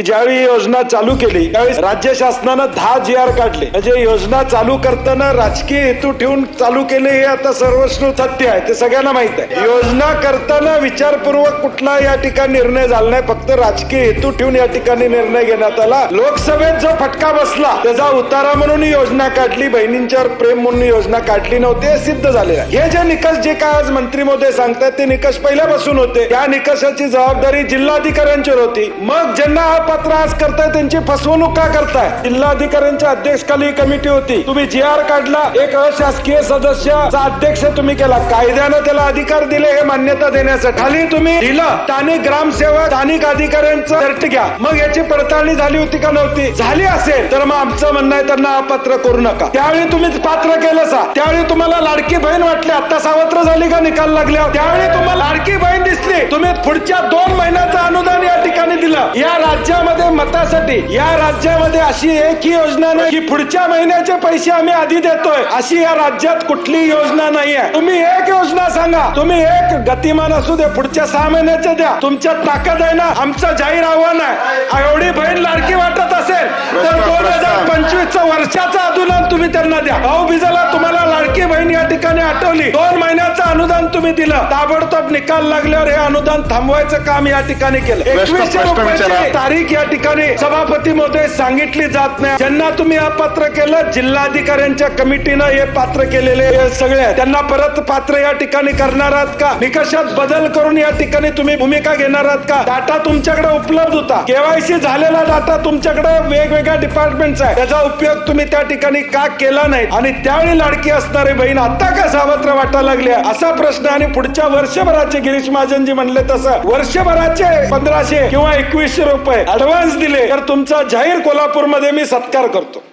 ज्यावेळी योजना चालू केली त्यावेळी राज्य शासनानं 10 GR काढले. म्हणजे योजना चालू करताना राजकीय हेतू ठेवून चालू केले हे आता सर्वश्रुत सत्य आहे, ते सगळ्यांना माहित आहे. योजना करताना विचारपूर्वक कुठला या ठिकाणी निर्णय झाला नाही, फक्त राजकीय हेतू ठेवून या ठिकाणी निर्णय घेण्यात आला. लोकसभेत जो फटका बसला त्याचा उतारा म्हणून योजना काढली, बहिणींच्यावर प्रेम म्हणून योजना काढली नव्हती, हे सिद्ध झालेलं आहे. हे जे निकष जे काय आज मंत्री महोदय सांगतात ते निकष पहिल्यापासून होते. त्या निकषाची जबाबदारी जिल्हाधिकाऱ्यांच्यावर होती. मग ज्यांना पत्र आज करताय त्यांची फसवणूक का करताय? जिल्हाधिकाऱ्यांच्या अध्यक्षखाली कमिटी होती, तुम्ही GR काढला, एक अशासकीय सदस्याचा अध्यक्ष तुम्ही केला, कायद्यानं त्याला अधिकार दिले हे मान्यता देण्यासाठी. खाली तुम्ही दिलं स्थानिक ग्रामसेवक स्थानिक अधिकाऱ्यांचं सर्ट घ्या. मग याची पडताळणी झाली होती का नव्हती? झाली असेल तर मग आमचं म्हणणं आहे त्यांना अपात्र करू नका. त्यावेळी तुम्ही पात्र केलं सा, त्यावेळी तुम्हाला लाडकी बहीण वाटली, आता सावत्र झाली का निकाल लागल्या? त्यावेळी तुम्हाला लाडकी बहीण दिसली, तुम्ही पुढच्या 2 महिन्याचं अनुदान या ठिकाणी दिलं. या राज्यामध्ये मतासाठी या राज्यामध्ये अशी एकही योजना नाही की पुढच्या महिन्याचे पैसे आम्ही आधी देतोय, अशी या राज्यात कुठली योजना नाही आहे. तुम्ही एक योजना सांगा, तुम्ही एक गतिमान असू दे, पुढच्या 6 महिन्याचे द्या, तुमच्यात ताकद आहे ना. आमचं जाहीर आव्हान आहे, एवढी बहीण लाडकी वाटत असेल तर 2025 वर्षाचं अनुदान तुम्ही त्यांना द्या. भाऊबीजेला तुम्हाला लाडकी बहीण या ठिकाणी आठवली, 2 महिन्याचं अनुदान तुम्ही दिलं, ताबडतोब निकाल लागल्यावर हे अनुदान थांबवायचं काम या ठिकाणी केलं. 2100 रुपयाची तारीख या ठिकाणी सभापती महोदय सांगितली जात नाही. ज्यांना तुम्ही अपात्र केलं, जिल्हाधिकाऱ्यांच्या कमिटीनं हे पात्र केलेले सगळे त्यांना परत पात्र या ठिकाणी करणार आहात का? निकषात बदल करून या ठिकाणी तुम्ही भूमिका घेणार आहात का? डाटा तुमच्याकडे उपलब्ध होता, KYC झालेला डाटा तुमच्याकडे वेगवेगळ्या डिपार्टमेंटचा आहे, त्याचा उपयोग तुम्ही त्या ठिकाणी का केला नाही? आणि त्यावेळी लाडकी असणारी बहीण आता का सावत्र वाटायला लागली असा प्रश्न. आणि पुढच्या वर्षभराचे गिरीश महाजनजी म्हणले तसं वर्षभराचे 1500 किंवा 2100 रुपये ऍडव्हान्स दिले तर तुमचा जाहीर कोल्हापूरमध्ये मी सत्कार करतो.